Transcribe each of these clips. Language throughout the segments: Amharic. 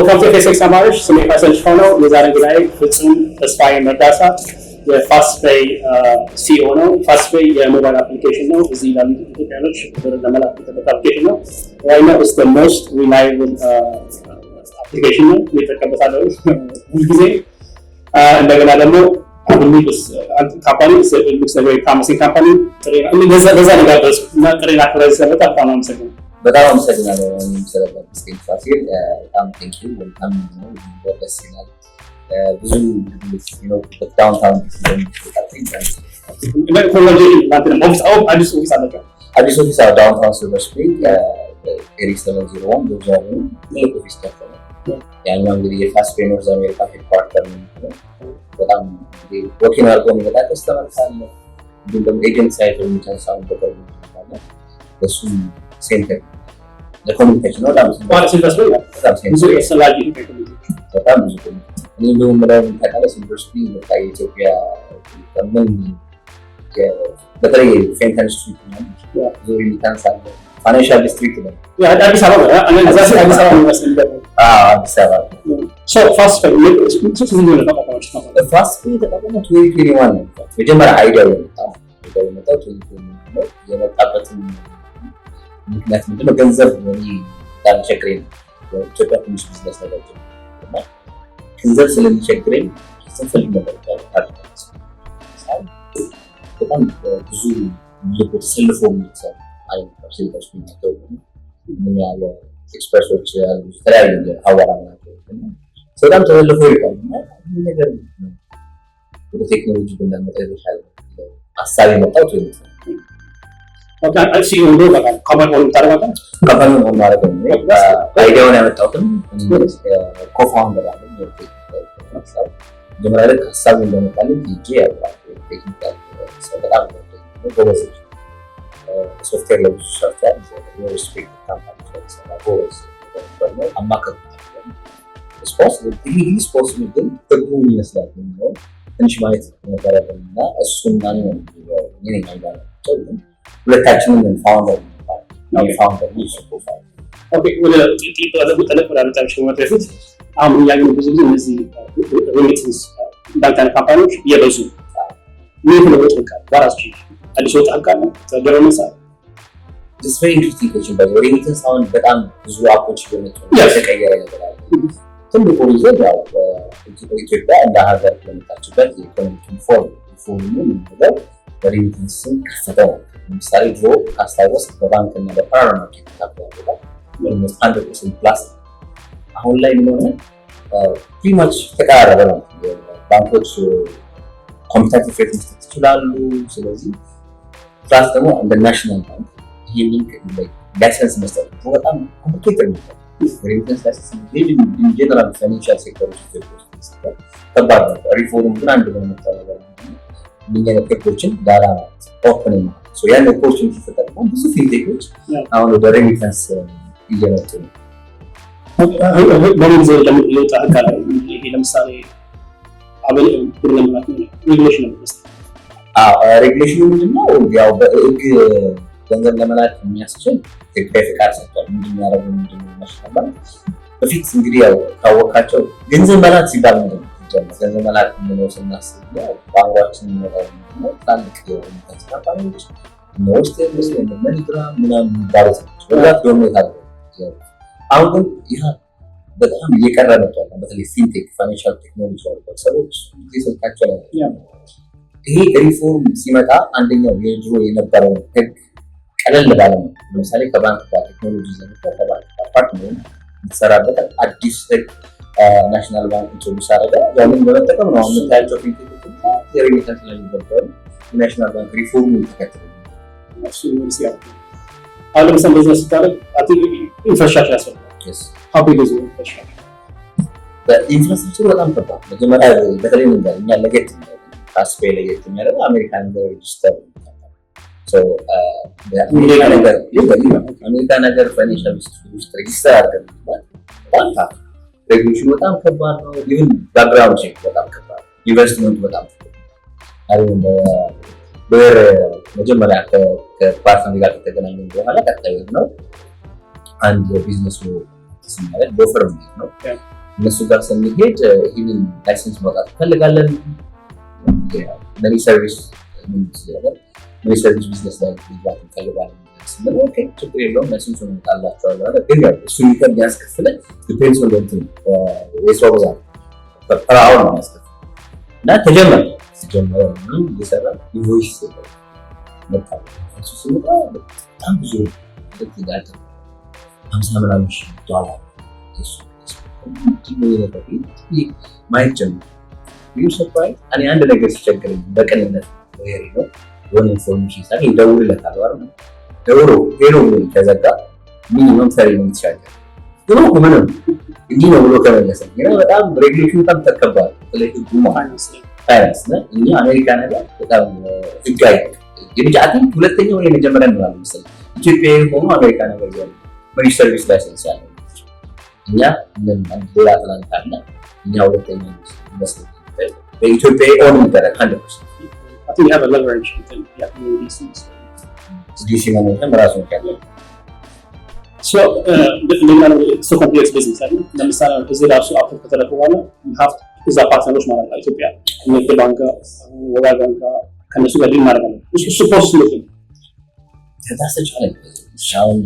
ኮንፈረንስ ኤክስ አማርሽ ስሜ ፋሰልሽ ሆነው የዛሬ ላይ ፍጹም ተስፋዬ መርዳሳ የፋስትፔይ ሲኦ ነው። ፋስትፔይ የሞባይል አፕሊኬሽን ነው። እዚህ ላሉ ኢትዮጵያኖች ብር ለመላክ የተጠቀመ አፕሊኬሽን ነው። right now it's the most reliable application ነው። እየተጠቀምበታለሁ ሁልጊዜ። እንደገና ደግሞ አብሊስ ካምፓኒ looks a very promising company በዛ ነገር ደስ እና ጥሬና ክሬዝ ስለመጣ በጣም አመሰግናለሁ። በጣም አመሰግናለሁ። እኔም ስለተመስገን ፋሲል በጣም ቴንክ ዩ ወልካም ነው። ደስ ይላል። ብዙ ነው ዳውንታውን አዲስ ኦፊስ ዳውንታውን ሲልቨር ስፕሪንግ ኤሪክ 701 ዶዛሩ ኦፊስ ከፈለ። ያኛው እንግዲህ የፋስትፔይ ኖርዝ አሜሪካ ሄድኳርተር ነው። በጣም ወኪል አድርጎ የሚመጣ ከስተመር ካለ እንዲሁም ደግሞ ኤጀንት ሳይት የሚተንሳውን በቀሩ ይችላል። እሱም ሴንተር ለኮሚኒኬሽን ነው። በጣም ብዙ እኔ እንደውም ምለው ተቃለስ ዩኒቨርሲቲ በቃ የኢትዮጵያ ምን በተለይ ፌንተን ስትሪት ነው ዞሪ ሚታንሳለ ፋይናንሻል ዲስትሪክት ነው። አዲስ አበባ አዲስ አበባ ነው። አዲስ አበባ ፋስትፔይ የተቋቋመው 2021 ነው። መጀመሪያ አይዲያው የመጣው 2021 ነው። የመጣበትን ምክንያት ምንድነው? ገንዘብ ስለሚቸግረኝ ነው። ኢትዮጵያ ትንሽ ቢዝነስ ነገር ነው። ገንዘብ ስለሚቸግረኝ ስንፈልግ ነበር በጣም ብዙ ልቦች ሰልፎ የሚሰሩ አይነት ሲልቨር ስፕሪንግ ነው። ምን ያለ ኤክስፐርቶች ያሉ የተለያዩ አዋራ ናቸው። በጣም ተሰልፎ ይቀር ነገር ነው። ወደ ቴክኖሎጂ ብናመጣ ይሻላል። ሀሳብ የመጣው ነው። ሲሆን ነው በቃ ካምፓኒውን ታረጋግጣ ካምፓኒውን ማድረግ ነው። አይዲያውን ያመጣሁትም ኮፋውንደር አለ ጀመራ ላይ ሀሳቡ እንደመጣልኝ ዲጂ ያለው ቴክኒካል በጣም ጎበዝ ሶፍትዌር ለብዙ ሶፍትዌር ሪስፔክት ካምፓኒ ጎበዝ ነው። አማካሪ ስፖርት ግን ትርጉም ይመስላል ነው ትንሽ ማየት ነበረብንና እሱን ማን ነው ምን ይላል ሁለታችንም ፋውንደር ነው ፕሮፋይል ወደ ጠለቅ ወዳመጣቸው መድረፊት አሁን ያገኙ ብዙ ጊዜ እነዚህ ሬሚታንስ እንዳልታነ ካምፓኒዎች እየበዙ ምን ነው ተወቃ ባራስቺ አዲስ ወጣ አቃለ ተገረመ ሳይ this very interesting question but ሬሚታንስ አሁን በጣም ብዙ አፖች እየመጡ ተቀየረ ነገር አለ። ትልቁ ሪዝን ያው ኢትዮጵያ እንደ ሀገር ለመጣችበት የኢኮኖሚክ ሪፎርም ነው ሬሚታንስ ከፍተው ለምሳሌ ድሮ ካስታወስ በባንክ እና በፓራል ማርኬት ታውቃለህ ወይስ 100% ፕላስ አሁን ላይ ምን ሆነ pretty much ተቃረበ ነው። ባንኮች ኮምፒቲቲቭ ሬት መስጠት ይችላሉ። ስለዚህ ፕላስ ደግሞ እንደ ናሽናል ባንክ ይሄንን ላይሰንስ መስጠት በጣም ኮምፕሊኬትድ ነው። ሬሚታንስ ላይሰንስ ኢን ጀነራል ፋይናንሻል ሴክተር ውስጥ ከባድ ነው። ሪፎርም ግን አንድ ነው የምታደርገው ምን ቴክኖሎጂን ዳራ ኦፕን ነው ያን ኦፖርቹኒቲ ተጠቅመው ብዙ ፊንቴኮች አሁን ወደ ሬሚታንስ እየመጡ ነው። በምን ዘይ ለምንለው ታካለ ይሄ ለምሳሌ አበል ፕሮግራም ሬጉሌሽን ነው። ሬጉሌሽኑ ምንድነው? ያው በህግ ገንዘብ ለመላክ የሚያስችል ኢትዮጵያ ፍቃድ ሰጥቷል። ምንድነው ማሽናል በፊት እንግዲህ ያው ታወቃቸው ገንዘብ መላክ ሲባል ምንድነው? ገንዘብ መላክ ምን ነው ስናስብ ባንኮችን ነው ታንክ የሆኑት ካምፓኒዎች ነው ስቴምስ ለመኒግራም ምናምን ባለስ ወዳት ደግሞ ታደርጋለህ። አሁን ግን ይሄ በጣም እየቀረ መጥቷል። በተለይ ፊንቴክ ፋይናንሻል ቴክኖሎጂ ሰዎች እየሰጣቸው ነው። ይሄ ሪፎርም ሲመጣ አንደኛው የድሮ የነበረው ህግ ቀለል ባለ ነው። ለምሳሌ ከባንክ ጋር ቴክኖሎጂ ዘመቻ ከባንክ ጋር ፓርትነር የተሰራበት አዲስ ህግ ናሽናል ባንክ ኢንትሮዲዩስ አደረገ። ያንን በመጠቀም ነው አሁን ታያቸው ፊንቴክ ሬሚታንስ ላይ የሚገባው ናሽናል ባንክ ሪፎርም ተከትሎ እሱ ነው ሲያ አሁን ለምሳሌ ቢዝነስ ስታደርግ ኢንፍራስትራክቸር ያስፈልጋል። how big is infrastructure? ኢንፍራስትራክቸር በጣም ከባድ መጀመሪያ በተለይ እኛ ለጌት ፋስትፔይ ለጌት የሚያደርገው አሜሪካን ሬጅስተር አሜሪካ ነገር ፋይናንሻል ውስጥ ሬጅስተር አድርገን በጣም ሬጉሌሽን በጣም ከባድ ነው። ይህን ባክግራውንድ ቼክ በጣም ከባድ ኢንቨስትመንት በጣም አይደለም። መጀመሪያ ከፓርትነር ጋር ከተገናኘን በኋላ ቀጣዩ ነው አንድ የቢዝነስ ነው ሲማለት ሎፈር ነው እነሱ ጋር ስንሄድ ይህንን ላይሰንስ ማውጣት እንፈልጋለን፣ መኒ ሰርቪስ ቢዝነስ ላይ መግባት እንፈልጋለን ስንል ኦኬ ችግር የለውም ላይሰንሱ እንመጣላቸዋለን አለ። ግን ያው እሱ የሚያስከፍለን ዲፔንድስ ኦን እንትን የሰው ብዛት ፐር አወር ነው የሚያስከፍለን እና ተጀመረ እየሰራ ኢንቮይስ መጣ። እሱ ሲመጣ በጣም ብዙ ይላል $50 ምናምን ማየት ጀመርኩ። ሰርፕራይዝ እኔ አንድ ነገር ሲቸግረኝ በቅንነት ወይ ነው የሆነ ኢንፎርሜሽን ሳይ ይደውልለታል አይደል? ደውሎ ሄሎ ከዘጋ ሚኒመም 30 ሚኒት ይሻላል። ግን ምንም እንዲህ ነው ብሎ ከመለሰ በጣም ሬጉሌሽን በጣም ተከባሪ። ስለዚህ ፋይናንስ ነው እኛ አሜሪካ ነገር በጣም ህጋዊ የብቻትን ሁለተኛው የመጀመሪያ ነው ማለት ነው። ኢትዮጵያ ሆኖ አሜሪካ ነገር ያለው መኒ ሰርቪስ ላይሰንስ ያለው እኛ ምን ሌላ አትላንታ አለ እኛ ሁለተኛው መስሎኝ በኢትዮጵያ ኦን የሚደረግ 100% I think you have a leverage within DCs. DC management ራሱ ያለው so complex business አይደል? ለምሳሌ እዚህ ራሱ አፕ ከተደረገ በኋላ you have እዛ ፓርትነሮች ማለት ነው ኢትዮጵያ ንግድ ባንክ ወጋገን ጋር ከነሱ ጋር ዲል ማድረግ ነው። እሱ ፖስት ነው ተታሰቻለ ሻውን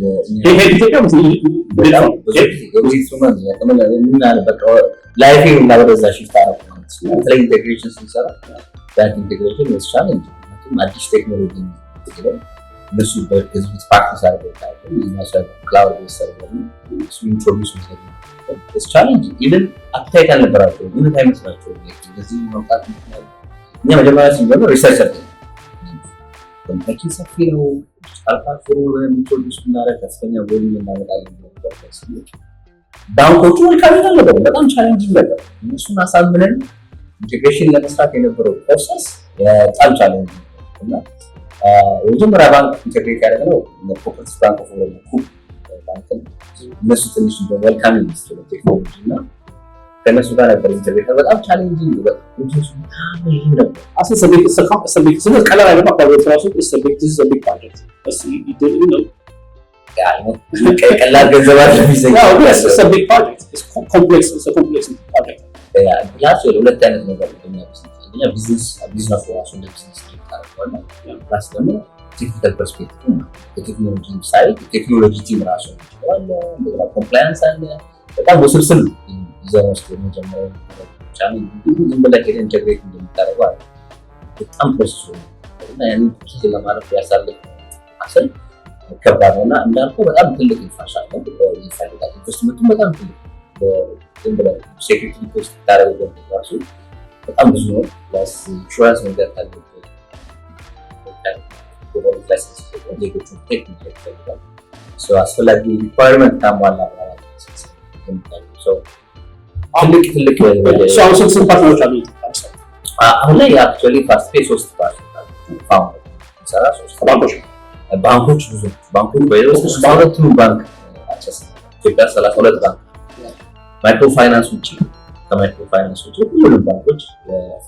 ኢትዮጵያ ላይፍ እና ወደዛ ሽፍት አረኩ ማለት ነው። ስለዚህ ኢንቴግሬሽን ስንሰራ ዳት ኢንቴግሬሽን is challenge አዲስ ቴክኖሎጂ ነው እነሱ በዚህ ፕራክቲስ አድርገውታል። የሚያሳይ ክላውድ ሰርቨር እሱ ኢንትሮዲዩስ ማድረግ is challenge even አፕታይት አልነበራቸው ምን አይመስላቸው እንደዚህ ማውጣት ነው። እኛ መጀመሪያ ስንጀምር ሪሰርች አድርገን ኮምፕሌክስ ሰፊ ነው አልፋፎ ኢንትሮዲዩስ እናደርግ ከፍተኛ ቮሊዩም እናመጣለን ነበር። ባንኮቹ ወልካሚና ነበር በጣም ቻሌንጂንግ ነበር። እነሱን አሳምነን ኢንቴግሬሽን ለመስራት የነበረው ፕሮሰስ በጣም ቻሌንጂንግ እና የመጀመሪያ ባንክ ኢንቴግሬት ያደረግነው ኮፐርቲቭ ባንክ ኦፍ ኩብ ባንክ እነሱ ትንሽ ወልካሚ ሚኒስትር ቴክኖሎጂ እና ከነሱ ጋር ነበር ኢንቴግሬት በጣም ቻሌንጂንግ ነበር። ቀላል አይደለም። አካባቢዎች ራሱ ቢግ ፕሮጀክት ቀላል ገንዘብ አለሚዘኝ ቢግ ፕሮጀክት ኮምፕሌክስ ፕሮጀክት ፕላስ ሁለት አይነት ነገር ነው። ቢዝነስ ራሱ እንደ ቢዝነስ ታረጋለህ ፕላስ ደግሞ ቴክኒካል ፐርስፔክቲቭ የቴክኖሎጂ ሳይድ ቴክኖሎጂ ቲም ራሱ አለ እንደገና ኮምፕላያንስ አለ በጣም ውስብስብ ዲዛይን ውስጥ የሚጀምረው ቻሌንጅ ዝም ብለህ ኢንተግሬት እንደምታደርገው አለ በጣም ፕሮሰስ ነው እና ያንን ፕሮሰስ ለማለፍ ያሳልፍ አሰል ከባድ ነውና እንዳልከው በጣም ትልቅ ኢንፍራስትራክቸር ይፈልጋል። ኢንቨስትመንቱ በጣም ትልቅ ዝም ብለህ ሴኩሪቲ ፖስት ታደርገው ራሱ በጣም ብዙ ነው። ፕላስ ኢንሹራንስ ነገር ካለበት ጎቨርንመንት ላይሰንስ ዜጎቹ ቴክኒክ ይፈልጋል። አስፈላጊ ሪኳየርመንት ታሟላ ትልቅ ስንት ፓርትነሮች አሉ? አሁን ላይ አክቹዋሊ ፋስት ፔይ 3 ፓርትነሮች ባንኮች ብዙ ባንኮች በሁለቱም ባንክ አክሰስ ኢትዮጵያ 32 ባንክ ማይክሮ ፋይናንስ ውጪ ከማይክሮ ፋይናንስ ውጪ ሁሉም ባንኮች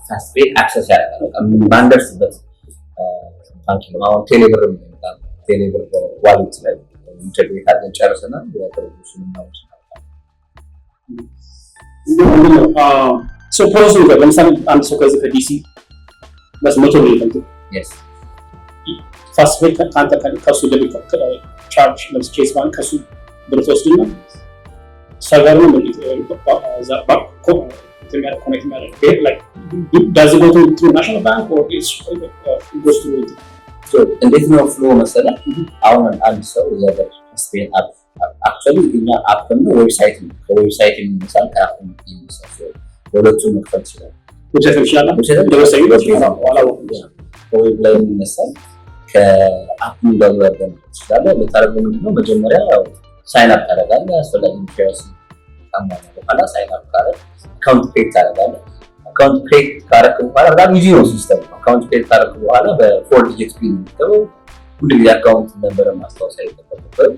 ፋስት ፔይ አክሰስ ያደርጋሉ። ማንደርስበት ባንክ ነው። አሁን ቴሌብር የሚባል ቴሌብር ዋሌት ላይ ኢንተግሬት አድርገን ጨርሰናል። የፕሮሰሱን ነው ፕሮሰሱ ለምሳሌ አንድ ሰው ከዚህ ከዲሲ በስመቶ ነው ይፈልግ ፋስት ፔይ ካንተ ከሱ ደብቅ ቻርጅ ለምስ ቼስ ባንክ ከሱ ብር ተወስድና ሰርቨር ነው እዛ ባንክ ኮኔክት የሚያደርግ like does it go to national bank or it goes to እንዴት ነው ፍሎ መሰለህ? አሁን አንድ ሰው ዘበር ስፔን አፕ አክቹዋሊ እኛ አፕ ነው ዌብሳይት ነው ከዌብሳይት የሚመሳል ከአፕ የሚመሳል ሁለቱም መክፈት ይችላል። ከዌብ ላይ የሚመሳል ከአፕ ዳውንሎድ ይችላል። ለታረጉ ምንድነው መጀመሪያ ሳይን አፕ ታደርጋለህ። አስፈላጊ ኢንሹራንስ ካሟላ በኋላ ሳይን አፕ ካደረግ አካውንት ክሬት ታደርጋለህ። አካውንት ክሬት ካደረግ በኋላ በጣም ኢዚ ነው ሲስተም። አካውንት ክሬት ካደረግ በኋላ በ4 ዲጂት ፒን ነው ሁሉ ጊዜ አካውንት ነምበር ማስታወስ አይጠበቅብህም።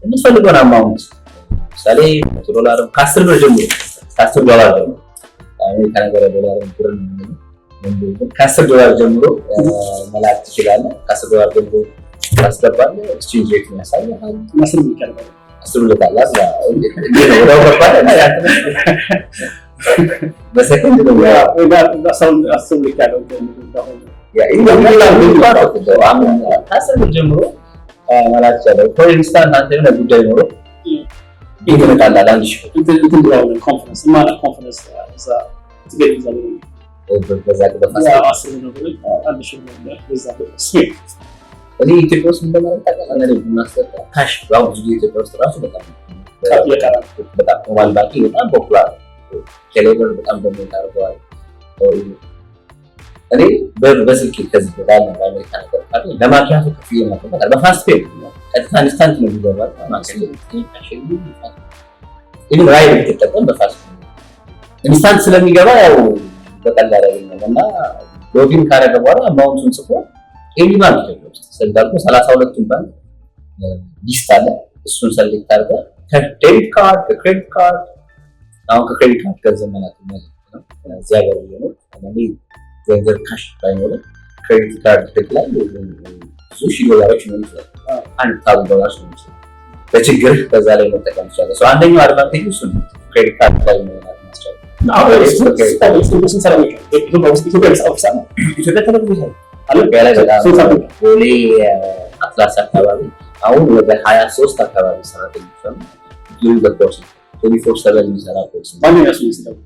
የምትፈልገውን አማውንት ለምሳሌ $100 ከ10 ብር ጀምሮ $10 ጀምሮ አሜሪካ ነገር ዶላር ብር ነው $10 ጀምሮ መላክ ትችላለህ። $10 ጀምሮ ታስገባለህ። ኤክስቼንጅ ሬት ያሳያል። መስል ይቀርባል አስብልታል በሰከንድ ነው ጀምሮ ማለት ይቻላል። ፎር ኢንስታንስ አንተ የሆነ ጉዳይ ኖሮ ይመጣላል አንድ ሺህ ኮንፈረንስ ማለት ኮንፈረንስ እኔ ኢትዮጵያ ውስጥ እንደማለት እናስጠጣ ካሽ ብዙ ኢትዮጵያ ውስጥ ራሱ በጣም ሞባይል ባንኪንግ በጣም ፖፑላር ቴሌብር በጣም ዶሚኔት አድርገዋል። እኔ በስልክ ከዚህ በኋላ በአሜሪካ ነገር ካለ ለማኪያቱ ክፍያ ማከፋፈል በፋስት ፔይ ቀጥታ ኢንስታንት ነው የሚገባው ኢን ራይድ ተጠቀም በፋስት ኢንስታንት ስለሚገባ ያው በቀላል አይደለም እና ሎጊን ካደረገ በኋላ አማውንቱን ጽፎ ኤኒ ባንክ ውስጥ ሰልዳልኩ 32ቱን ባንክ ሊስት አለ እሱን ሰሌክት አድርገህ ከዴቢት ካርድ ከክሬዲት ካርድ አሁን ከክሬዲት ካርድ ገንዘብ መላክ ማለት ነው እዚያ ጋር ነው ማለት ገንዘብ ካሽ ባይኖርም ክሬዲት ካርድ ላይ ብዙ ሺህ ዶላሮች ነው የሚችላል $1,000 ነው የሚችላል በችግር በዛ ላይ መጠቀም ይችላል። አንደኛው አድቫንቴጅ እሱ ነው ክሬዲት ካርድ ላይ ነው ቦሌ አትላስ አካባቢ አሁን ወደ 23 አካባቢ ሰራተኞች ነው ኮርስ 24/7 የሚሰራ ኮርስ ነው።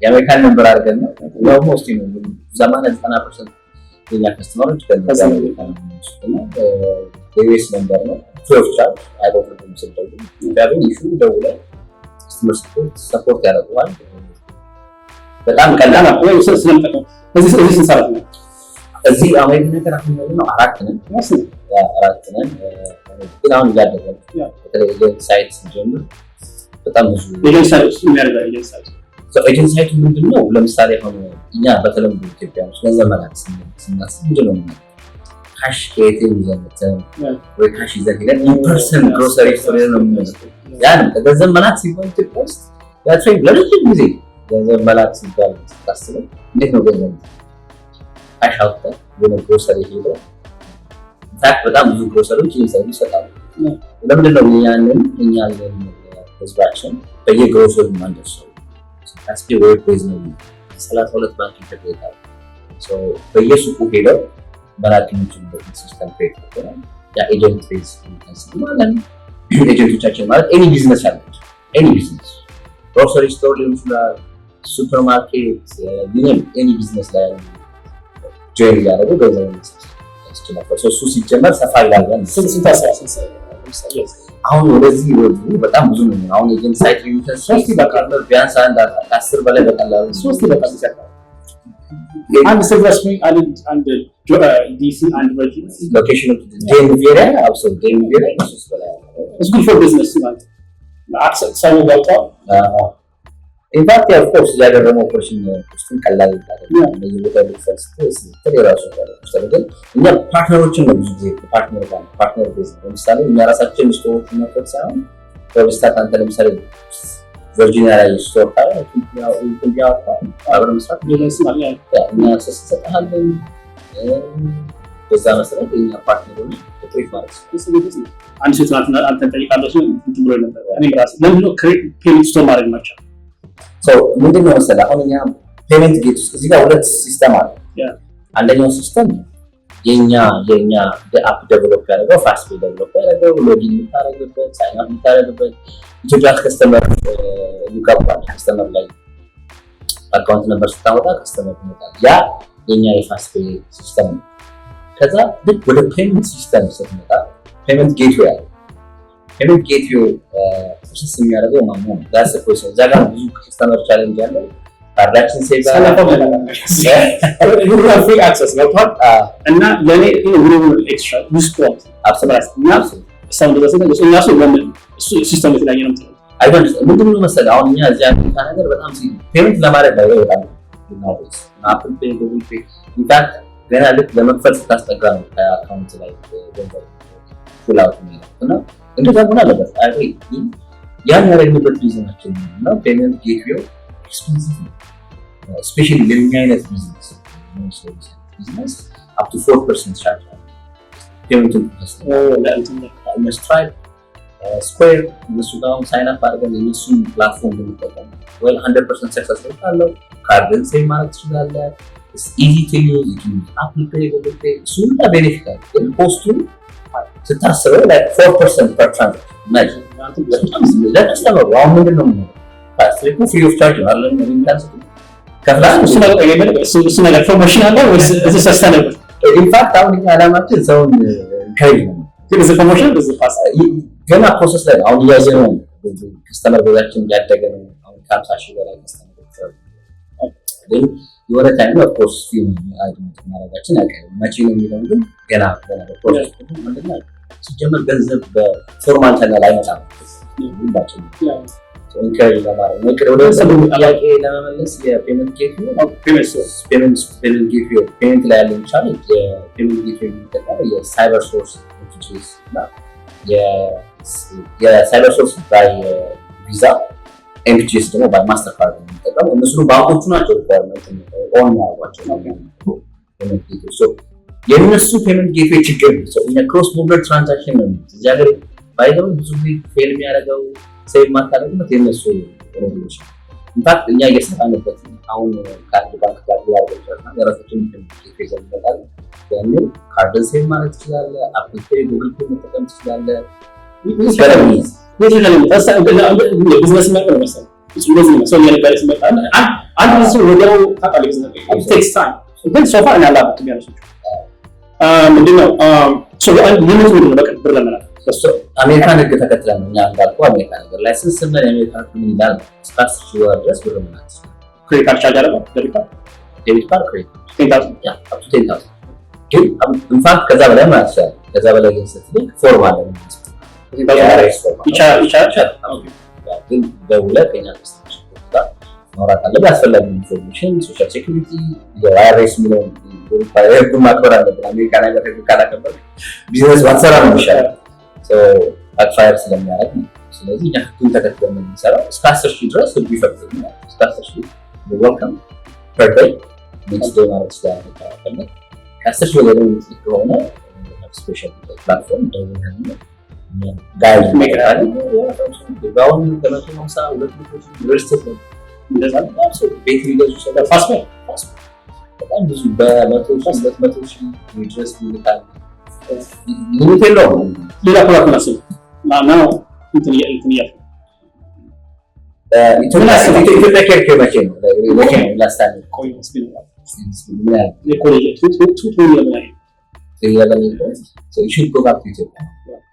የአሜሪካን ነበር አድርገን ነው ኦልሞስት ዘማን 90% የኛ ከስተመሮች የቤስ ነበር ነው ቻርጅ አይቦትም ስለደው ያለው ኢሹ ደውለው ሰፖርት ያደርጋል። በጣም ቀላል ነው ወይ ስለምጠቀም እዚህ ስንሰራ ነው እዚህ አሜሪካ ነገር አሁን ነው አራት ነን ግን አሁን ያደረገ በተለይ ሳይት ጀምር በጣም ብዙ ኤጀንሲ የሚያደርጋል ኤጀንሲ ሳይት ምንድነው ለምሳሌ አሁን እኛ በተለምዶ ኢትዮጵያ ውስጥ ገንዘብ መላክ ስናስብ ምንድነው ካሽ ከየትም ይዘምተን ወይ ካሽ ይዘግለን ኢንፐርሰን ግሮሰሪ ስቶር ነው የሚመስለው ያን ገንዘብ መላክ ሲባል ኢትዮጵያ ውስጥ ያትሬ ለረጅም ጊዜ ገንዘብ መላክ ሲባል ታስበው እንዴት ነው ገንዘብ ካሽ አውጥተ ወደ ግሮሰሪ ሄዶ ታክ በጣም ብዙ ግሮሰሪዎች ይሰጣሉ። ለምንድን ነው ያንን እኛ ህዝባችን በየግሮሰሪ ማንደርሰው ታስቢ ወይ ፕሬዝ ነው 32 ባንክ ይተገኛል በየሱቁ ሄደው መላክ የሚችሉበት ሲስተም ክሬት አድርገናል። ያ ኤጀንት ፌዝ ማለት ኤጀንቶቻችን ማለት ኤኒ ቢዝነስ ያለች ኤኒ ቢዝነስ ግሮሰሪ ስቶር ሊሆን ይችላል ሱፐርማርኬት ኤኒ ቢዝነስ ላይ ጆይን ያደረጉ ገንዘብ ያስችላል። እሱ ሲጀመር ሰፋ ይላል። አሁን ወደዚህ ወዱ በጣም ብዙ ነው። አሁን ኤጀንት ሳይት ሊሚተስ 3 ይበቃል ቢያንስ አንድ 10 በላይ በቀላሉ 3 ይበቃል ይችላል። አንድ ሰርቪስ ሚ አንድ ዲሲ አንድ ቨርጂን ሎኬሽን ዴንቪር አብሶሉት ዴንቪር እሱ በላይ it's good for business ማለት አክሰስ ሰው ጋር ኢንፋክት ኦፍ ኮርስ ያደረገው ኦፕሬሽን ውስጥም ቀላል ይባላል በየቦታው ዲፈረንስ ተለራሱ ተደረገ እኛ ፓርትነሮችን ነው ብዙ ጊዜ ፓርትነር ቤዝ ለምሳሌ እኛ ራሳችን ስቶሮች መክፈት ሳይሆን በብስታት አንተ ለምሳሌ ቨርጂኒያ ላይ ስቶር ካለ ኢትዮጵያ አብረን መስራት ቢዝነስ ማለት እኛ ሰሰተሃለን በዛ መሰረት እኛ ፓርትነሮች ትሪት ማለት ነው። አንድ ሴት አንተ ጠይቃለሽ እንትን ብሎ ነበር እኔ ራሴ ለምን ነው ፔመንት ስቶር ማድረግ ማቻል ምንድን ነው መሰለህ አሁን እኛ ፔመንት ጌት ውስጥ እዚህ ጋር ሁለት ሲስተም አለ። አንደኛው ሲስተም የኛ አፕ ዴቨሎፕ ያደረገው ፋስት ፔይ ዴቨሎፕ ያደረገው ሎጊን የምታደርግበት ሳይን አፕ የምታደርግበት ኢትዮጵያ ከስተመር ይቀባል ከስተመር ላይ አካውንት ነበር ስታወጣ ከስተመር ይመጣል። ያ የኛ የፋስት ፔይ ሲስተም ነው። ከዛ ልክ ወደ ፔመንት ሲስተም ስትመጣ ፔመንት ጌትዌይ አለ። ፔመንት ጌትዌይ ፕሮሰስ የሚያደርገው ማን ነው? ዳስ ፕሮሰስ እዛ ጋር ብዙ ከስተመር ቻሌንጅ አለው። ካርዳችን ሴቭ ፍሪ አክሰስ ነው እና ለኔ ኤክስትራ ሪስፖንስ አብሰራስ እና ሳውንድ እሱ ሲስተም ላይ ነው አይደል? ምንድነው መሰለህ አሁን እኛ እዚህ አፍሪካ ነገር በጣም ፔመንት ለማድረግ ላይ በጣም ነው አፕል ፔይ ጉግል ፔይ ኢንፋክት ገና ልክ ለመክፈል ስታስጠጋ ነው ከአካውንት ላይ ገንዘብ ፉል አውት ነው እንደዛ ሆነ አለበት አይደል? ያን ያደረግንበት ሪዝናችን ነው ፔመንት ጌትዌይ ኤክስፔንሲቭ ነው ስፔሻሊ ለኛ አይነት ቢዝነስ ቢዝነስ up to 4% ቻርጅ አለ ፔመንቱን ስትራይፕ ስኩዌር እነሱ ጋር ሳይን አፕ አድርገን የእነሱን ፕላትፎርም ብንጠቀም ወይ 100% ሰክሰስ ሬት አለው። ካርድን ሴቭ ማለት ትችላለህ። ኢዚ ቱ ዩዝ አፕል ፔይ ጉግል ፔይ እሱን ቤኔፊት አለ። ግን ኮስቱ ስታስበው like 4% per transaction imagine ለከስተመሩ አሁን ምንድን ነው ፓስሪኩ ፍሪ ኦፍ ቻርጅ አለ የሚታስ ከፍላስ እሱ ነገር ፕሮሞሽን አለ ወይስ እዚ ሰስተነብል ኢንፋክት አሁን አላማችን ሰውን ከይ ነው ግን እዚ ፕሮሞሽን እዚ ፓስ ገና ፕሮሰስ ላይ አሁን እያየን ነው። ከስተመር ቤዛችን ያደገ ነው። አሁን 50 ሺህ በላይ ከስተመር ግን የሆነ ታይም ኦፍ ኮርስ ፊልም አይደለም ማረጋችን አይቀርም። መቼ ነው የሚለው ግን ገና ፕሮሰስ ምንድነው ሲጀመር ገንዘብ በፎርማል ቻናል አይመጣም። ሁላችን ኢንከሬጅ ለማድረግ ነው። ወደ ሰው ጥያቄ ለመመለስ የፔመንት ጌትዌይ ፔመንት ላይ ያለው ይችላል። የፔመንት ጌትዌይ የሚጠቀመው የሳይበር ሶርስ ኦፊስ እና የሳይበር ሶርስ ባይ ቪዛ ኤምፒኤስ ደግሞ ባይ ማስተር ካርድ የሚጠቀመው እነሱ ባንኮቹ ናቸው ሪኳየርመንት ኦን ያደርጓቸው ነው ፔመንት ጌትዌይ ሶ የነሱ ፔመንት ጌትዌይ ችግር ነው። እኛ ክሮስ ቦርደር ትራንዛክሽን ነው እዚህ ሀገር ባይደው ብዙ ፌል የሚያደርገው ሴቭ ማታደርጉበት የነሱ ሮሎች ኢንፋክት እኛ እየሰራንበት አሁን ካርድ ባንክ ጋር ያደርጋልና የራሳችን ጌትዌይ ዘንበታል ያኔ ካርድን ሴቭ ማለት ይችላል። አፕል ፔይ ጉግል ፔይ መጠቀም ይችላል። ይሰራልኝ ቢዝነስ ማከር መሰለኝ ስለዚህ ነው ሰው የነበር ይስመጣል አንድ ሰው ወዲያው ታቃለ ቢዝነስ it takes time ግን ሶፋ እና ላፕቶፕ የሚያነሱት ምንድነው ሊሚት ነው በቀጥታ ለማለት እሱ አሜሪካን ህግ ተከትለን እኛ እንዳልኩ አሜሪካን ነገር ላይሰንስ እና የአሜሪካን ምን ይላል ስታርት ሲወር ድረስ ብር ማለት ክሬዲት ካርድ ቻርጅ አለው ዴቢት ካርድ ክሬዲት 10000 ያ up to 10000 ግን ኢንፋክት ከዛ በላይ ማለት ይችላል። ከዛ በላይ ግን ስትልክ ፎርም አለ ይቻላል ግን በሁለተኛ ማውራት አለብህ። አስፈላጊ ኢንፎርሜሽን ሶሻል ሴኩሪቲ የአይአርኤስ የሚለውን ህጉን ማክበር አለብን። አሜሪካ ነገር ህግ ካላከበር ቢዝነስ ባትሰራ ነው የሚሻለው ባክፋየር ስለሚያደርግ ነው። ስለዚህ እኛ ህጉን ተከትለን የምንሰራው እስከ 10,000 ድረስ ህጉ ይፈቅድልናል። እስከ 10,000 ዌልካም ፐር ዴይ ኔክስት ዴይ ማለት ይችላል። ከ10,000 በላይ የምትልክ ከሆነ ስፔሻል ፕላትፎርም ደውለን ጋይድ ሜከራል ባውን ከመቶ 50 200 ዩኒቨርሲቲ እንደዛ ነው ቤት ሊገዙ ሰው ፋስት በጣም ብዙ በ100,000 ድረስ ይልካል። ሊሚት የለውም። ሌላ ፕሮዳክት ነው ማነው እንትን ይያል ኢትዮጵያ ኬርኬ መቼ ነው ላስታኒ ቆይ መስቢል ምን ያህል የኮሌጅ ቱቱ ለምን ይሽን ፕሮግራም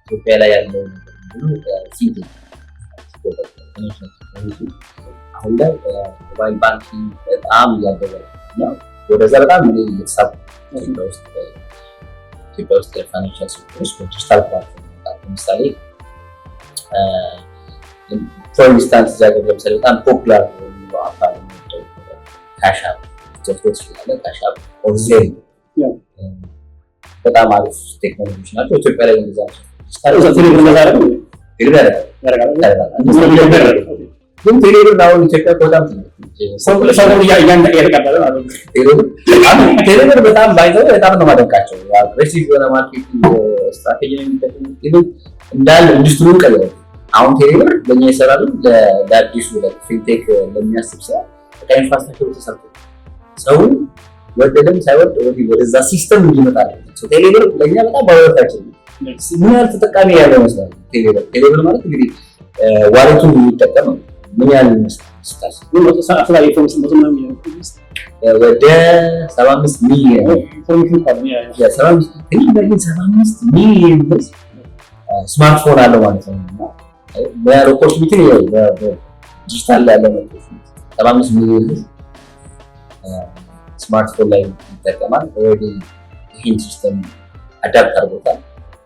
ኢትዮጵያ ላይ ያለው ሲቲ አሁን ላይ ሞባይል ባንኪንግ በጣም እያደገ ነው። ወደዛ በጣም እየተሳቡ ኢትዮጵያ ውስጥ የፋይናንሻል ሴክተሮች ዲጂታል ፕላትፎርም ለምሳሌ ፎር ኢንስታንስ ዛሬ ለምሳሌ በጣም ፖፑላር ነው አፓል ነው ካሽ አፕ ካሽ አፕ ኦር ዜል በጣም አሪፍ ቴክኖሎጂዎች ናቸው። ኢትዮጵያ ላይ እንደዛ ግን ቴሌብር አሁን ኢትዮጵያ በጣም ቴሌብር በጣም ባይዘው በጣም ነው ማደንቃቸው። አግሬሲቭ የሆነ ማርኬቲንግ ስትራቴጂ ነው የሚጠቀሙት። እንዳለ ኢንዱስትሪውን ቀይረው አሁን ቴሌብር ለኛ ይሰራሉ። ለአዲሱ ለፊንቴክ ለሚያስብ ሰው በቃ ኢንፍራስትራክቸር ተሰርቶ ሰው ወደደም ሳይወድ ወደዛ ሲስተም እንዲመጣ ቴሌብር ለኛ በጣም ባወጣቸው ምን ያህል ተጠቃሚ ያለው መስላል። ቴሌብር ማለት እንግዲህ ዋሌቱን የሚጠቀም ምን ያህል መስላል ወደ 75 ሚሊዮን ስማርትፎን አለው ማለት ነው። በኦፖርቹኒቲ ዲጂታል ላይ ያለው 75 ሚሊዮን ስማርትፎን ላይ ይጠቀማል። ኦልሬዲ ይሄን ሲስተም አዳፕት አድርጎታል።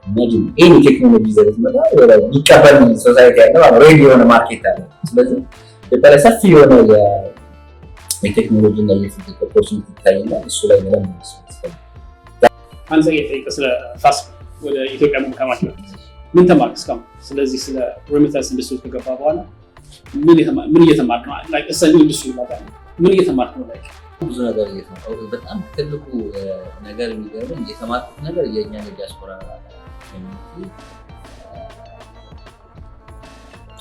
ኢማጂን ኤኒ ቴክኖሎጂ ዘርፍ መጣ ወደ ይቀበል ሶሳይቲ ያለው ሬዲ የሆነ ማርኬት አለ። ስለዚህ በተለይ ሰፊ የሆነ የቴክኖሎጂ እና የፊዚክ ኦፖርቹኒቲ ታይና እሱ ላይ ምንም ይመስላል። አንተ ስለ ፋስት ወደ ኢትዮጵያ መምጣት ምን ተማርክ እስካሁን? ስለዚህ ስለ ሬሚታንስ ኢንዱስትሪ ከገባ በኋላ ምን እየተማርክ ነው? ላይክ እሰይ ኢንዱስትሪ ማለት ምን እየተማርክ ነው? ላይክ ብዙ ነገር እየተማርኩ በጣም ትልቁ ነገር የሚገርመኝ የተማርኩት ነገር የእኛ የዲያስፖራ ኮሚኒቲ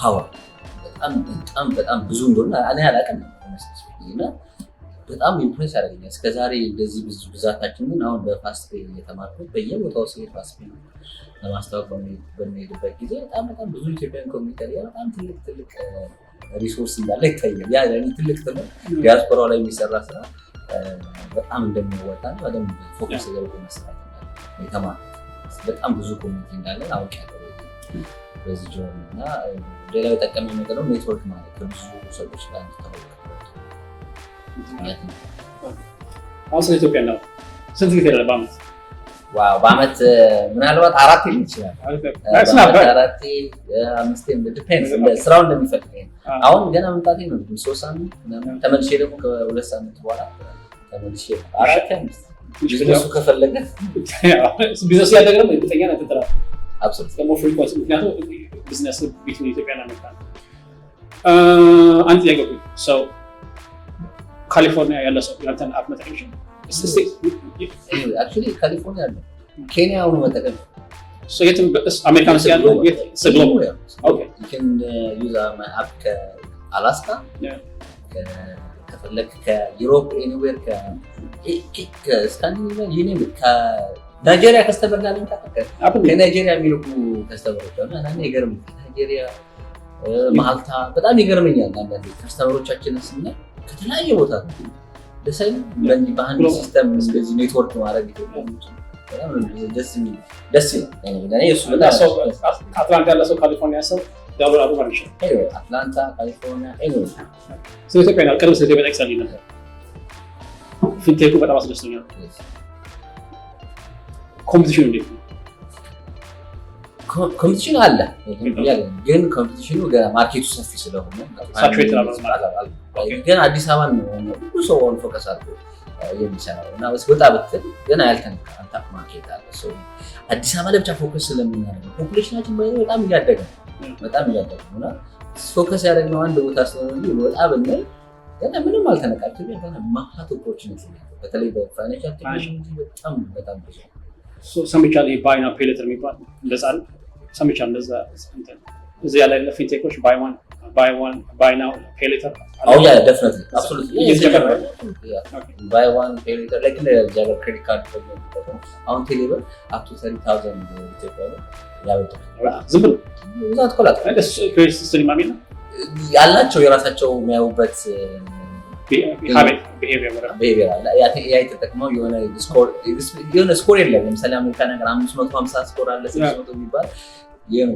ፓወር በጣም ብዙ እንደሆነ እኔ አላውቅም እና በጣም ኢምፕሬስ ያደርገኛል። እስከዛሬ እንደዚህ ብዛታችን ግን አሁን በፋስት ፔይ እየተማርኩት በየቦታው ሲሄድ ፋስት ፔይ ለማስታወቅ በሚሄድበት ጊዜ በጣም ብዙ ኢትዮጵያን ኮሚኒቲ በጣም ትልቅ ሪሶርስ እንዳለ ይታያል። ያ ትልቅ ትምህርት ዲያስፖራው ላይ የሚሰራ ስራ በጣም እንደሚወጣ በደንብ ፎከስ ያደርጉ መስራት የተማርኩት በጣም ብዙ ኮሚኒቲ እንዳለ አውቄያለሁ በዚህ ጆርኒ እና ሌላው የጠቀመኝ ነገር ነው ኔትወርክ ማለት ከብዙ ሰዎች ጋር እንድታወቅ። አሁን ስለ ኢትዮጵያ ነው ስንት ጊዜ ነው በዓመት? ዋው በዓመት ምናልባት 4 ሊሆን ይችላል። 4 5 ዲፔንድስ ስራው እንደሚፈልግ። አሁን ገና መምጣቴ ነው 3 ሳምንት ምናምን ተመልሼ ደግሞ ከ2 ሳምንት በኋላ ተመልሼ 4 5 ቢዝነሱ ከፈለገ ቢዝነሱ ያደረገው እርግጠኛ ነኝ ተጠራ አብሶሉት ደግሞ ፍሪኳንሲ ምክንያቱም ቢዝነስ ቢትዊን ኢትዮጵያ እና አሜሪካ አንተ ያገቡ ሰው ካሊፎርኒያ ያለ ሰው ያንተን አፕ መጠቀም ይችላል። actually ካሊፎርኒያ አለ ኬንያ አሁን መጠቀም so የትም አሜሪካን ውስጥ ያለው ግሎባል okay you can use my app ከአላስካ ከፈለክ ከዩሮፕ ኤኒዌር ከስካንዲኔቪያ ዩኒየን ከናይጄሪያ ከስተመር ጋር ከናይጄሪያ የሚልኩ ከስተመሮች አሉ እና ይገርም ናይጄሪያ ማልታ በጣም ይገርመኛል። አንዳንዴ ከስተመሮቻችንን ስናይ ከተለያየ ቦታ ነው ደሳይን በእንዲህ በአንድ ሲስተም እንደዚህ ኔትወርክ ማድረግ ደስ ይላል። እሱ አትላንታ ያለ ሰው ካሊፎርኒያ ሰው ዳብር አቡ ማለት ነው። አትላንታ ካሊፎርኒያ ስለ ኢትዮጵያ ነው ቅርብ ስለ ኢትዮጵያ ጠቅሳልኝ ነበር። ፊንቴኩ በጣም አስደስቶኛል። ኮምፒቲሽኑ እንዴት ነው? ኮምፒቲሽን አለ ግን ኮምፒቲሽኑ ማርኬቱ ሰፊ ስለሆነ ግን አዲስ አበባ ነው ብዙ ሰው ፎከስ አድርጎ የሚሰራው እና ወጣ ብትል ገና ያልተነካ አንታፕ ማርኬት አለ። አዲስ አበባ ላይ ብቻ ፎከስ ስለምናደርግ ፖፑሌሽናችን በጣም እያደገ ነው እና ፎከስ ያደረግነው አንድ ቦታ ስለሆነ ወጣ ብንል ገና ምንም አልተነካችም። ገና ማሀት ኦፖርቹኒቲ በተለይ በፋይናንሻል ቴክኖሎጂ በጣም ብዙ ሰምቻለሁ። ባይ ናው ፔይ ሌተር የሚባል እንደዛ አለ ሰምቻለሁ። እንደዛ እዚህ ያለ ፊንቴኮች ባይ ናው ፔይ ሌተር ያ definitely absolutely buy one pay later like the credit card አሁን ቴሌብር up to 30,000 ኢትዮጵያ ያወጣ ዝም ብሎ ዛት ኮላት ክሬዲት ሲስተም ማለት ነው ያላቸው የራሳቸው የሚያዩበት behavior አለ። ያ ተጠቅመው የሆነ ስኮር የለም። ለምሳሌ አሜሪካ ነገር 550 ስኮር አለ 600 የሚባል